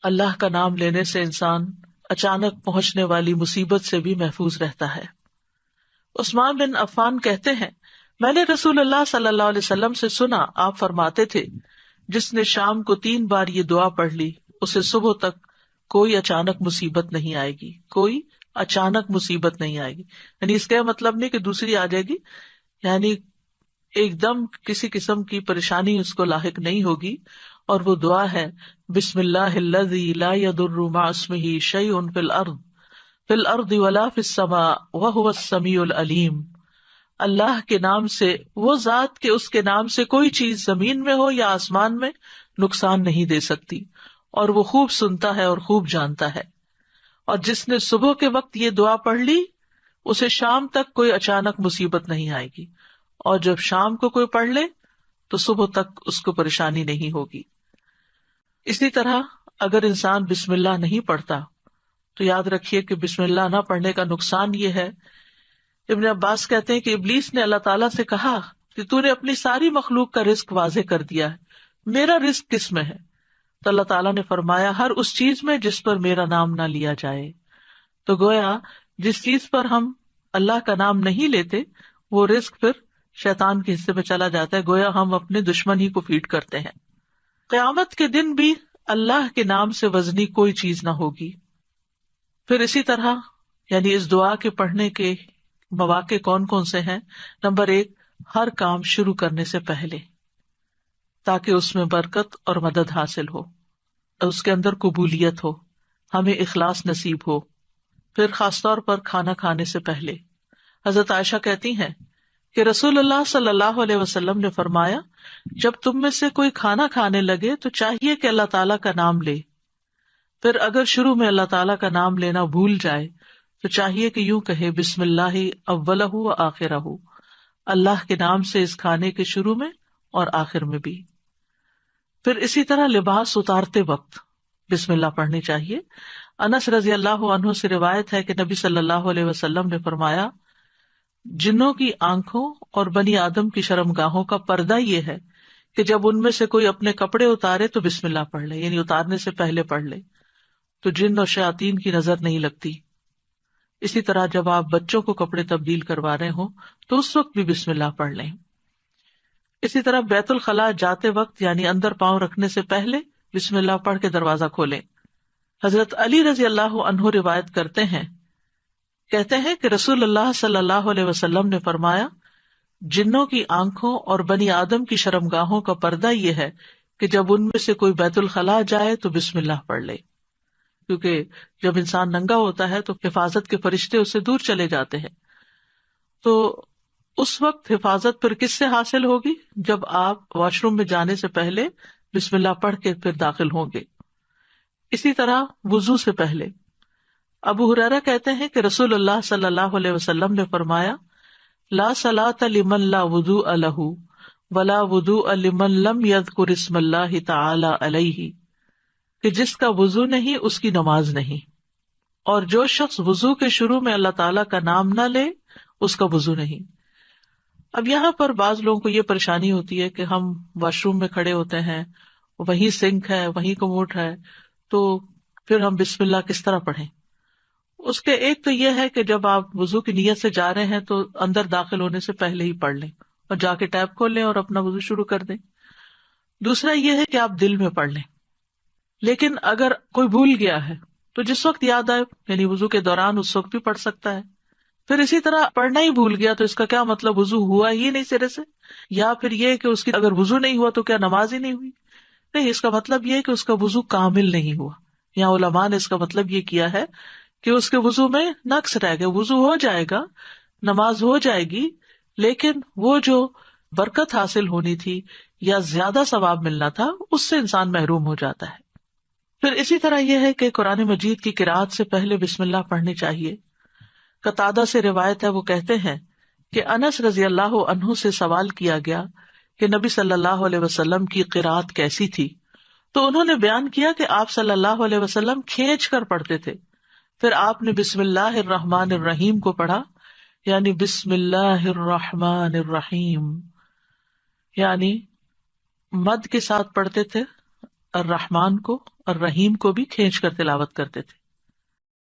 اللہ کا نام لینے سے انسان اچانک پہنچنے والی مصیبت سے بھی محفوظ رہتا ہے۔ عثمان بن عفان کہتے ہیں، میں نے رسول اللہ صلی اللہ علیہ وسلم سے سنا، آپ فرماتے تھے، جس نے شام کو 3 بار یہ دعا پڑھ لی اسے صبح تک کوئی اچانک مصیبت نہیں آئے گی، کوئی اچانک مصیبت نہیں آئے گی۔ یعنی اس کا مطلب نہیں کہ دوسری آ جائے گی، یعنی ایک دم کسی قسم کی پریشانی اس کو لاحق نہیں ہوگی۔ اور وہ دعا ہے، بسم اللہ الذی لا یضر مع اسمہ شیء فی الارض ولا فی السماء وہو السمیع العلیم۔ اللہ کے نام سے، وہ ذات کہ اس کے نام سے کوئی چیز زمین میں ہو یا آسمان میں نقصان نہیں دے سکتی، اور وہ خوب سنتا ہے اور خوب جانتا ہے۔ اور جس نے صبح کے وقت یہ دعا پڑھ لی اسے شام تک کوئی اچانک مصیبت نہیں آئے گی، اور جب شام کو کوئی پڑھ لے تو صبح تک اس کو پریشانی نہیں ہوگی۔ اسی طرح اگر انسان بسم اللہ نہیں پڑھتا تو یاد رکھیے کہ بسم اللہ نہ پڑھنے کا نقصان یہ ہے، ابن عباس کہتے ہیں کہ ابلیس نے اللہ تعالیٰ سے کہا کہ تو نے اپنی ساری مخلوق کا رزق واضح کر دیا ہے، میرا رزق کس میں ہے؟ تو اللہ تعالیٰ نے فرمایا، ہر اس چیز میں جس پر میرا نام نہ لیا جائے۔ تو گویا جس چیز پر ہم اللہ کا نام نہیں لیتے وہ رزق پھر شیطان کے حصے میں چلا جاتا ہے، گویا ہم اپنے دشمن ہی کو فیڈ کرتے ہیں۔ قیامت کے دن بھی اللہ کے نام سے وزنی کوئی چیز نہ ہوگی۔ پھر اسی طرح یعنی اس دعا کے پڑھنے کے مواقع کون کون سے ہیں؟ نمبر 1، ہر کام شروع کرنے سے پہلے، تاکہ اس میں برکت اور مدد حاصل ہو، اس کے اندر قبولیت ہو، ہمیں اخلاص نصیب ہو۔ پھر خاص طور پر کھانا کھانے سے پہلے، حضرت عائشہ کہتی ہیں کہ رسول اللہ صلی اللہ علیہ وسلم نے فرمایا، جب تم میں سے کوئی کھانا کھانے لگے تو چاہیے کہ اللہ تعالیٰ کا نام لے، پھر اگر شروع میں اللہ تعالیٰ کا نام لینا بھول جائے تو چاہیے کہ یوں کہے، بسم اللہ اولہ و آخرہ، اللہ کے نام سے اس کھانے کے شروع میں اور آخر میں بھی۔ پھر اسی طرح لباس اتارتے وقت بسم اللہ پڑھنی چاہیے۔ انس رضی اللہ عنہ سے روایت ہے کہ نبی صلی اللہ علیہ وسلم نے فرمایا، جنوں کی آنکھوں اور بنی آدم کی شرمگاہوں کا پردہ یہ ہے کہ جب ان میں سے کوئی اپنے کپڑے اتارے تو بسم اللہ پڑھ لے، یعنی اتارنے سے پہلے پڑھ لے، تو جن اور شیاطین کی نظر نہیں لگتی۔ اسی طرح جب آپ بچوں کو کپڑے تبدیل کروا رہے ہوں تو اس وقت بھی بسم اللہ پڑھ لیں۔ اسی طرح بیت الخلاء جاتے وقت یعنی اندر پاؤں رکھنے سے پہلے بسم اللہ پڑھ کے دروازہ کھولیں۔ حضرت علی رضی اللہ عنہ روایت کرتے ہیں، کہتے ہیں کہ رسول اللہ صلی اللہ علیہ وسلم نے فرمایا، جنوں کی آنکھوں اور بنی آدم کی شرمگاہوں کا پردہ یہ ہے کہ جب ان میں سے کوئی بیت الخلاء جائے تو بسم اللہ پڑھ لے، کیونکہ جب انسان ننگا ہوتا ہے تو حفاظت کے فرشتے اس سے دور چلے جاتے ہیں۔ تو اس وقت حفاظت پھر کس سے حاصل ہوگی؟ جب آپ واش روم میں جانے سے پہلے بسم اللہ پڑھ کے پھر داخل ہوں گے۔ اسی طرح وضو سے پہلے ابو ہریرہ کہتے ہیں کہ رسول اللہ صلی اللہ علیہ وسلم نے فرمایا، لا صلاۃ لمن لا وضوء لہ ولا وضوء لمن لم یذکر اسم اللہ تعالی علیہ، کہ جس کا وضو نہیں اس کی نماز نہیں، اور جو شخص وضو کے شروع میں اللہ تعالیٰ کا نام نہ لے اس کا وضو نہیں۔ اب یہاں پر بعض لوگوں کو یہ پریشانی ہوتی ہے کہ ہم واش روم میں کھڑے ہوتے ہیں، وہیں سنک ہے، وہیں کموڈ ہے، تو پھر ہم بسم اللہ کس طرح پڑھیں؟ اس کے ایک تو یہ ہے کہ جب آپ وضو کی نیت سے جا رہے ہیں تو اندر داخل ہونے سے پہلے ہی پڑھ لیں اور جا کے ٹیپ کھول لیں اور اپنا وضو شروع کر دیں۔ دوسرا یہ ہے کہ آپ دل میں پڑھ لیں، لیکن اگر کوئی بھول گیا ہے تو جس وقت یاد آئے یعنی وضو کے دوران اس وقت بھی پڑھ سکتا ہے۔ پھر اسی طرح پڑھنا ہی بھول گیا تو اس کا کیا مطلب؟ وضو ہوا ہی نہیں سرے سے، یا پھر یہ کہ اس کی اگر وضو نہیں ہوا تو کیا نماز ہی نہیں ہوئی؟ نہیں، اس کا مطلب یہ کہ اس کا وضو کامل نہیں ہوا۔ یہاں علماء نے اس کا مطلب یہ کیا ہے کہ اس کے وضو میں نقص رہ گیا، وضو ہو جائے گا، نماز ہو جائے گی، لیکن وہ جو برکت حاصل ہونی تھی یا زیادہ ثواب ملنا تھا اس سے انسان محروم ہو جاتا ہے۔ پھر اسی طرح یہ ہے کہ قرآن مجید کی قرأت سے پہلے بسم اللہ پڑھنی چاہیے۔ قتادہ سے روایت ہے، وہ کہتے ہیں کہ انس رضی اللہ عنہ سے سوال کیا گیا کہ نبی صلی اللہ علیہ وسلم کی قرأت کیسی تھی، تو انہوں نے بیان کیا کہ آپ صلی اللہ علیہ وسلم کھینچ کر پڑھتے تھے، پھر آپ نے بسم اللہ الرحمن الرحیم کو پڑھا، یعنی بسم اللہ الرحمن الرحیم، یعنی مد کے ساتھ پڑھتے تھے، الرحمن کو اور رحیم کو بھی کھینچ کر تلاوت کرتے تھے.